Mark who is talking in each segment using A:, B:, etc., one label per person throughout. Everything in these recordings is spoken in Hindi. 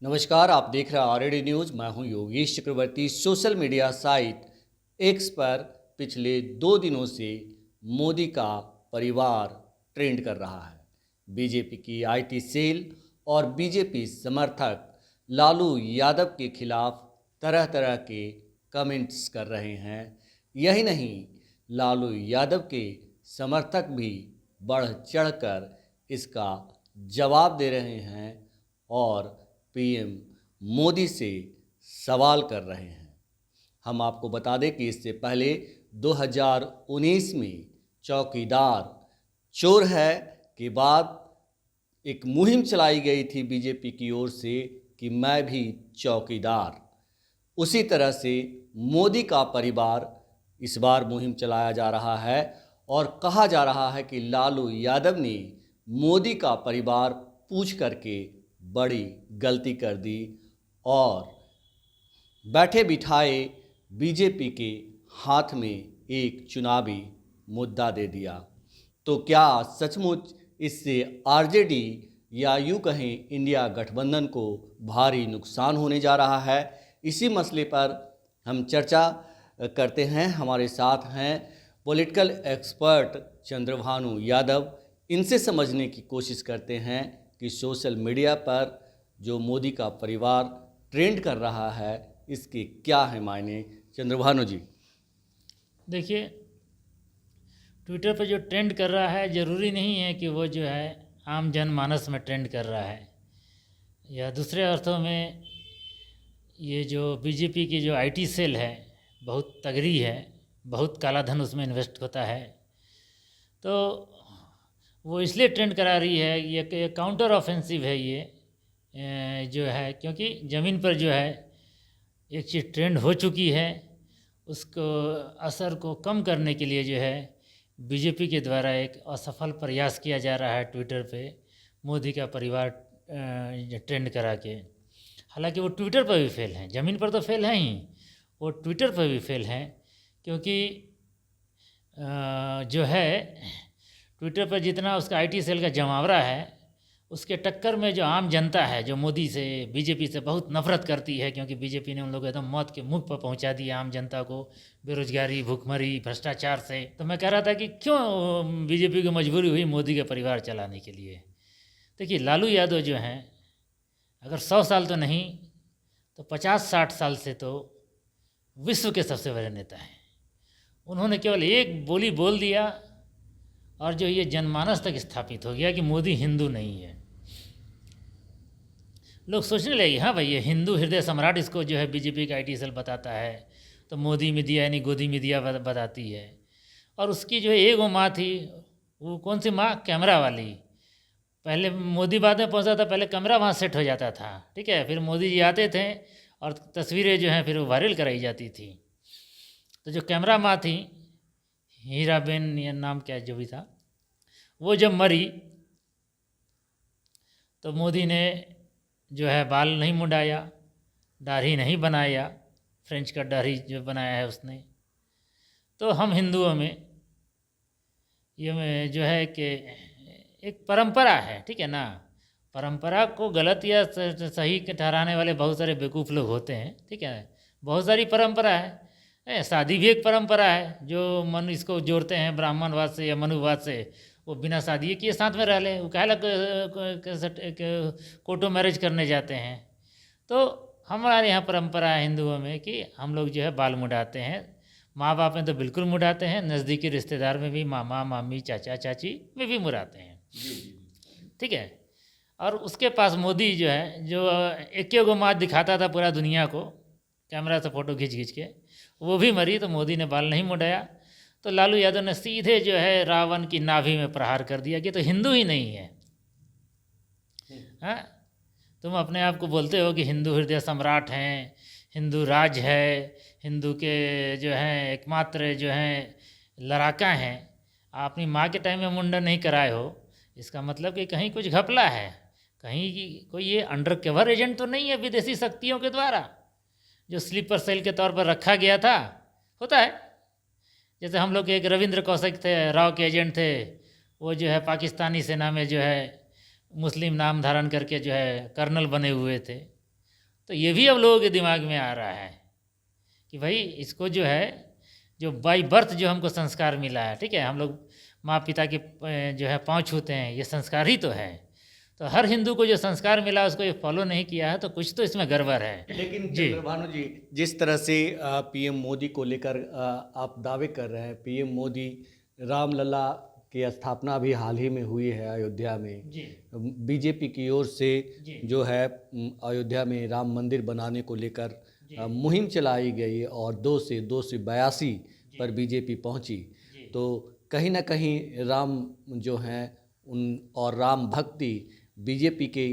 A: नमस्कार, आप देख रहे हैं आरएडी न्यूज़। मैं हूं योगेश चक्रवर्ती। सोशल मीडिया साइट एक्स पर पिछले 2 दिनों से मोदी का परिवार ट्रेंड कर रहा है। बीजेपी की आईटी सेल और बीजेपी समर्थक लालू यादव के खिलाफ तरह तरह के कमेंट्स कर रहे हैं। यही नहीं, लालू यादव के समर्थक भी बढ़ चढ़कर इसका जवाब दे रहे हैं और पीएम मोदी से सवाल कर रहे हैं। हम आपको बता दें कि इससे पहले 2019 में चौकीदार चोर है के बाद एक मुहिम चलाई गई थी बीजेपी की ओर से कि मैं भी चौकीदार। उसी तरह से मोदी का परिवार इस बार मुहिम चलाया जा रहा है और कहा जा रहा है कि लालू यादव ने मोदी का परिवार पूछ करके बड़ी गलती कर दी और बैठे बिठाए बीजेपी के हाथ में एक चुनावी मुद्दा दे दिया। तो क्या सचमुच इससे आरजेडी या यूँ कहें इंडिया गठबंधन को भारी नुकसान होने जा रहा है? इसी मसले पर हम चर्चा करते हैं। हमारे साथ हैं पॉलिटिकल एक्सपर्ट चंद्रभानु यादव। इनसे समझने की कोशिश करते हैं कि सोशल मीडिया पर जो मोदी का परिवार ट्रेंड कर रहा है इसके क्या है मायने। चंद्रभानु जी,
B: देखिए, ट्विटर पर जो ट्रेंड कर रहा है ज़रूरी नहीं है कि वो जो है आम जनमानस में ट्रेंड कर रहा है, या दूसरे अर्थों में ये जो बीजेपी की जो आईटी सेल है बहुत तगड़ी है, बहुत काला धन उसमें इन्वेस्ट होता है, तो वो इसलिए ट्रेंड करा रही है। ये काउंटर ऑफेंसिव है ये जो है, क्योंकि ज़मीन पर जो है एक चीज़ ट्रेंड हो चुकी है, उसको असर को कम करने के लिए जो है बीजेपी के द्वारा एक असफल प्रयास किया जा रहा है ट्विटर पे मोदी का परिवार ट्रेंड करा के। हालांकि वो ट्विटर पर भी फेल हैं, ज़मीन पर तो फेल हैं ही, वो ट्विटर पर भी फेल हैं, क्योंकि जो है ट्विटर पर जितना उसका आईटी सेल का जमावड़ा है, उसके टक्कर में जो आम जनता है जो मोदी से बीजेपी से बहुत नफरत करती है, क्योंकि बीजेपी ने उन लोगों को एकदम मौत के मुख पर पहुंचा दिया आम जनता को बेरोजगारी, भूखमरी, भ्रष्टाचार से। तो मैं कह रहा था कि क्यों बीजेपी को मजबूरी हुई मोदी का परिवार चलाने के लिए। देखिए, लालू यादव जो हैं अगर 100 साल तो नहीं तो 50-60 साल से तो विश्व के सबसे बड़े नेता हैं। उन्होंने केवल एक बोली बोल दिया और जो ये जनमानस तक स्थापित हो गया कि मोदी हिंदू नहीं है। लोग सोचने लगे हाँ भाई ये हिंदू हृदय सम्राट इसको जो है बीजेपी का आईटी सेल बताता है, तो मोदी मीडिया यानी गोदी मीडिया बताती है। और उसकी जो है एक वो माँ थी, वो कौन सी माँ, कैमरा वाली। पहले मोदी बाद में पहुंचा था, पहले कैमरा वहाँ सेट हो जाता था, ठीक है, फिर मोदी जी आते थे और तस्वीरें जो हैं फिर वो वायरल कराई जाती थी। तो जो कैमरा माँ थी, हीराबेन या नाम क्या जो भी था, वो जब मरी तो मोदी ने जो है बाल नहीं मुंडाया, दाढ़ी नहीं बनाया, फ्रेंच कट दाढ़ी जो बनाया है उसने। तो हम हिंदुओं में ये जो है कि एक परंपरा है, ठीक है ना, परंपरा को गलत या सही ठहराने वाले बहुत सारे बेवकूफ़ लोग होते हैं, ठीक है। बहुत सारी परंपरा है, शादी भी एक परंपरा है जो मन इसको जोड़ते हैं ब्राह्मणवाद से या मनुवाद से। वो बिना शादी किए साथ में रह लें, वो काहे लग कोर्टो मैरिज करने जाते हैं। तो हमारे यहाँ परंपरा है हिंदुओं में कि हम लोग जो है बाल मुड़ाते हैं, माँ बाप में तो बिल्कुल मुड़ाते हैं, नज़दीकी रिश्तेदार में भी मामा मामी चाचा चाची में भी मुड़ाते हैं, ठीक है। और उसके पास मोदी जो है जो एक गो माँ दिखाता था पूरा दुनिया को कैमरा से फ़ोटो खींच खींच के, वो भी मरी तो मोदी ने बाल नहीं मुड़ाया। तो लालू यादव ने सीधे जो है रावण की नाभि में प्रहार कर दिया कि तो हिंदू ही नहीं है। हाँ, तुम अपने आप को बोलते हो कि हिंदू हृदय सम्राट हैं, हिंदू राज है, हिंदू के जो हैं एकमात्र जो हैं लड़ाका हैं। आप अपनी माँ के टाइम में मुंडन नहीं कराए हो, इसका मतलब कि कहीं कुछ घपला है, कहीं कोई ये अंडर कवर एजेंट तो नहीं है विदेशी शक्तियों के द्वारा जो स्लीपर सेल के तौर पर रखा गया था। होता है जैसे हम लोग के एक रविंद्र कौशिक थे, राव के एजेंट थे, वो जो है पाकिस्तानी सेना में जो है मुस्लिम नाम धारण करके जो है कर्नल बने हुए थे, तो ये भी अब लोगों के दिमाग में आ रहा है कि भाई इसको जो है, जो बाई बर्थ जो हमको संस्कार मिला है, ठीक है, हम लोग माँ पिता के जो है पाँव छूते हैं, ये संस्कार ही तो है। तो हर हिंदू को जो संस्कार मिला उसको ये फॉलो नहीं किया है तो कुछ तो इसमें गड़बड़ है।
A: लेकिन
B: जी
A: चंद्रभानु जी, जिस तरह से पीएम मोदी को लेकर आप दावे कर रहे हैं, पीएम मोदी रामलला की स्थापना भी हाल ही में हुई है अयोध्या में।
B: जी
A: बीजेपी की ओर से
B: जी
A: जो है अयोध्या में राम मंदिर बनाने को लेकर
B: जी
A: मुहिम चलाई गई और 282 पर बीजेपी पहुंची।
B: जी
A: तो कहीं ना कहीं राम जो हैं उन और राम भक्ति बीजेपी के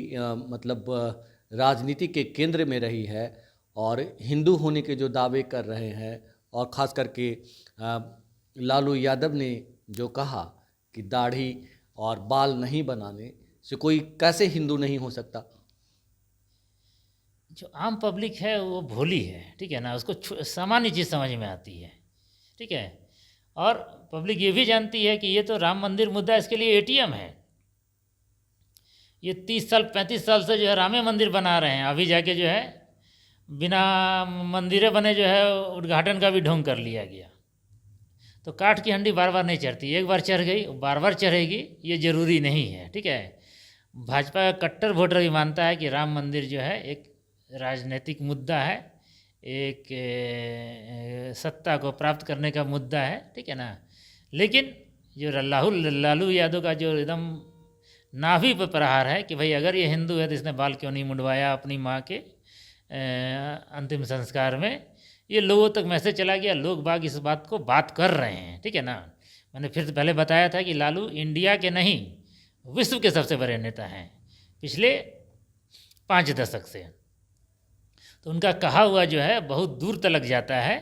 A: मतलब राजनीति के केंद्र में रही है, और हिंदू होने के जो दावे कर रहे हैं, और ख़ास करके लालू यादव ने जो कहा कि दाढ़ी और बाल नहीं बनाने से कोई कैसे हिंदू नहीं हो सकता।
B: जो आम पब्लिक है वो भोली है, ठीक है ना, उसको सामान्य चीज़ समझ में आती है, ठीक है। और पब्लिक ये भी जानती है कि ये तो राम मंदिर मुद्दा इसके लिए एटीएम है। ये 30 साल 35 साल से जो है रामे मंदिर बना रहे हैं, अभी जाके जो है बिना मंदिरे बने जो है उद्घाटन का भी ढोंग कर लिया गया। तो काठ की हंडी बार बार नहीं चढ़ती, एक बार चढ़ गई बार बार चढ़ेगी ये ज़रूरी नहीं है, ठीक है। भाजपा का कट्टर वोटर भी मानता है कि राम मंदिर जो है एक राजनीतिक मुद्दा है, एक सत्ता को प्राप्त करने का मुद्दा है, ठीक है ना। लेकिन जो लालू यादव का जो एकदम नाभि पर प्रहार है कि भाई अगर ये हिंदू है तो इसने बाल क्यों नहीं मुंडवाया अपनी माँ के अंतिम संस्कार में, ये लोगों तक मैसेज चला गया, लोग बाग इस बात को बात कर रहे हैं, ठीक है ना। मैंने फिर पहले बताया था कि लालू इंडिया के नहीं विश्व के सबसे बड़े नेता हैं पिछले 5 दशक से। तो उनका कहा हुआ जो है बहुत दूर तक जाता है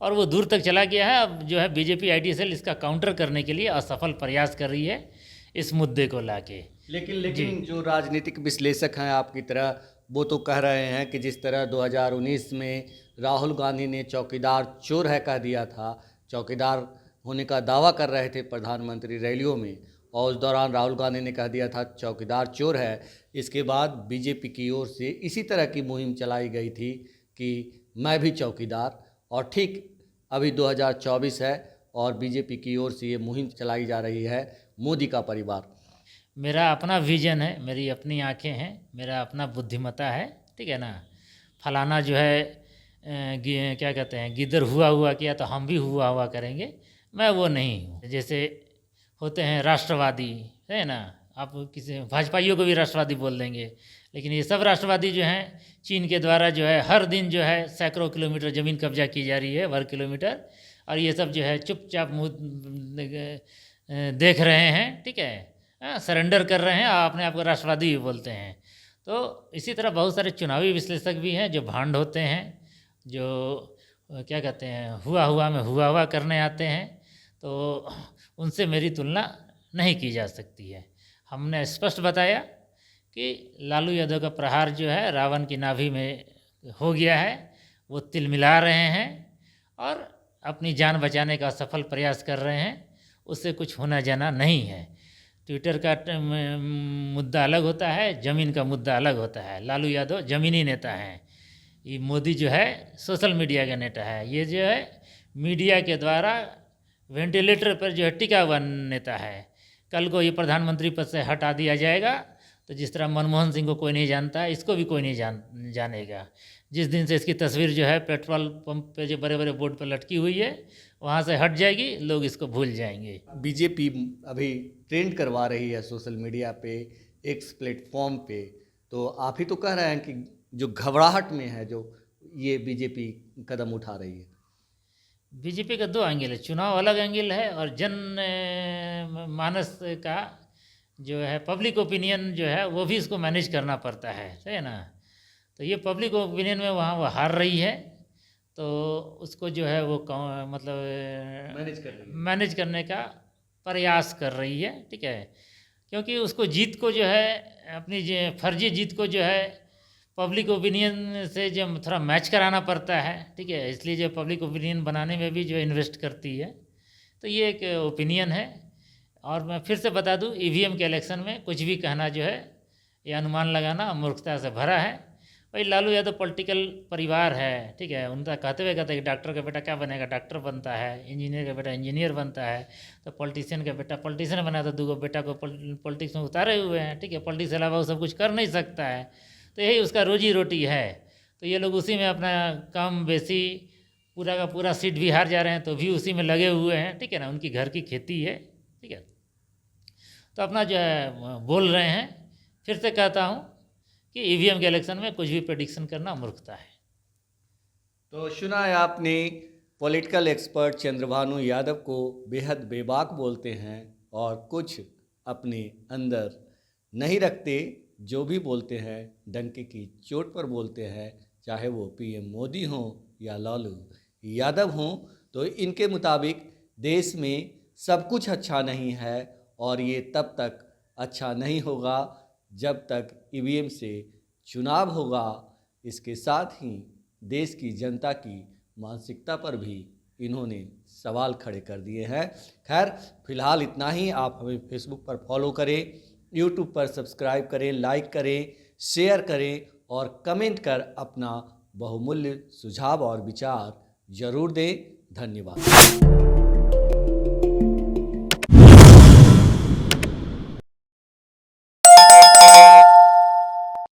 B: और वो दूर तक चला गया है। अब जो है बीजेपी आईटी सेल इसका काउंटर करने के लिए असफल प्रयास कर रही है इस मुद्दे को लाके।
A: लेकिन जो राजनीतिक विश्लेषक हैं आपकी तरह, वो तो कह रहे हैं कि जिस तरह 2019 में राहुल गांधी ने चौकीदार चोर है कह दिया था, चौकीदार होने का दावा कर रहे थे प्रधानमंत्री रैलियों में, और उस दौरान राहुल गांधी ने कह दिया था चौकीदार चोर है। इसके बाद बीजेपी की ओर से इसी तरह की मुहिम चलाई गई थी कि मैं भी चौकीदार, और ठीक अभी 2024 है और बीजेपी की ओर से ये मुहिम चलाई जा रही है मोदी का परिवार।
B: मेरा अपना विजन है, मेरी अपनी आंखें हैं, मेरा अपना बुद्धिमत्ता है, ठीक है ना। फलाना जो है क्या कहते हैं गिद्दर हुआ किया तो हम भी हुआ करेंगे, मैं वो नहीं हूँ। जैसे होते हैं राष्ट्रवादी, है ना, आप किसी भाजपाइयों को भी राष्ट्रवादी बोल देंगे, लेकिन ये सब राष्ट्रवादी जो हैं चीन के द्वारा जो है हर दिन जो है सैकड़ों किलोमीटर ज़मीन कब्जा की जा रही है, वर्ग किलोमीटर, और ये सब जो है चुपचाप देख रहे हैं, ठीक है, सरेंडर कर रहे हैं, अपने आप को राष्ट्रवादी भी बोलते हैं। तो इसी तरह बहुत सारे चुनावी विश्लेषक भी हैं जो भांड होते हैं, जो क्या कहते हैं हुआ में हुआ करने आते हैं, तो उनसे मेरी तुलना नहीं की जा सकती है। हमने स्पष्ट बताया कि लालू यादव का प्रहार जो है रावण की नाभि में हो गया है, वो तिल मिला रहे हैं और अपनी जान बचाने का सफल प्रयास कर रहे हैं, उससे कुछ होना जाना नहीं है। ट्विटर का मुद्दा अलग होता है, ज़मीन का मुद्दा अलग होता है। लालू यादव ज़मीनी नेता हैं, ये मोदी जो है सोशल मीडिया का नेता है, ये जो है मीडिया के द्वारा वेंटिलेटर पर जो है टिका हुआ नेता है। कल को ये प्रधानमंत्री पद से हटा दिया जाएगा तो जिस तरह मनमोहन सिंह को कोई नहीं जानता है, इसको भी कोई नहीं जानेगा। जिस दिन से इसकी तस्वीर जो है पेट्रोल पंप पे जो बड़े बड़े बोर्ड पर लटकी हुई है वहाँ से हट जाएगी, लोग इसको भूल जाएंगे।
A: बीजेपी अभी ट्रेंड करवा रही है सोशल मीडिया पे, एक्स प्लेटफॉर्म पे, तो आप ही तो कह रहे हैं कि जो घबराहट में है जो ये बीजेपी कदम उठा रही है।
B: बीजेपी का 2 एंगल है, चुनाव अलग एंगल है और जन मानस का जो है पब्लिक ओपिनियन जो है वो भी इसको मैनेज करना पड़ता है ना। तो ये पब्लिक ओपिनियन में वहाँ वो हार रही है, तो उसको जो है वो मतलब मैनेज करने का प्रयास कर रही है, ठीक है। क्योंकि उसको जीत को जो है अपनी फर्जी जीत को जो है पब्लिक ओपिनियन से जो थोड़ा मैच कराना पड़ता है, ठीक है। इसलिए जो पब्लिक ओपिनियन बनाने में भी जो इन्वेस्ट करती है, तो ये एक ओपिनियन है। और मैं फिर से बता दूं, ईवीएम के इलेक्शन में कुछ भी कहना जो है ये अनुमान लगाना मूर्खता से भरा है। भाई लालू यादव पॉलिटिकल परिवार है, ठीक है, उनका कहते हुए कहते हैं कि डॉक्टर का बेटा क्या बनेगा, डॉक्टर बनता है, इंजीनियर का बेटा इंजीनियर बनता है, तो पॉलिटिशियन का बेटा पॉलिटिशियन बना, तो दूगो बेटा को पॉलिटिक्स में उतारे हुए हैं, ठीक है, पॉलिटिक्स के अलावा वो सब कुछ कर नहीं सकता है, तो यही उसका रोजी रोटी है। तो ये लोग उसी में अपना कम बेसी पूरा का पूरा सीट भी हार जा रहे हैं तो भी उसी में लगे हुए हैं, ठीक है ना, उनकी घर की खेती है, ठीक है। तो अपना जो है बोल रहे हैं, फिर से कहता हूँ कि ईवीएम के इलेक्शन में कुछ भी प्रेडिक्शन करना मूर्खता है।
A: तो सुना है आपने, पॉलिटिकल एक्सपर्ट चंद्रभानु यादव को बेहद बेबाक बोलते हैं और कुछ अपने अंदर नहीं रखते, जो भी बोलते हैं डंके की चोट पर बोलते हैं, चाहे वो पीएम मोदी हो या लालू यादव हों। तो इनके मुताबिक देश में सब कुछ अच्छा नहीं है और ये तब तक अच्छा नहीं होगा जब तक ईवीएम से चुनाव होगा। इसके साथ ही देश की जनता की मानसिकता पर भी इन्होंने सवाल खड़े कर दिए हैं। खैर फिलहाल इतना ही। आप हमें फेसबुक पर फॉलो करें, यूट्यूब पर सब्सक्राइब करें, लाइक करें, शेयर करें और कमेंट कर अपना बहुमूल्य सुझाव और विचार जरूर दें। धन्यवाद।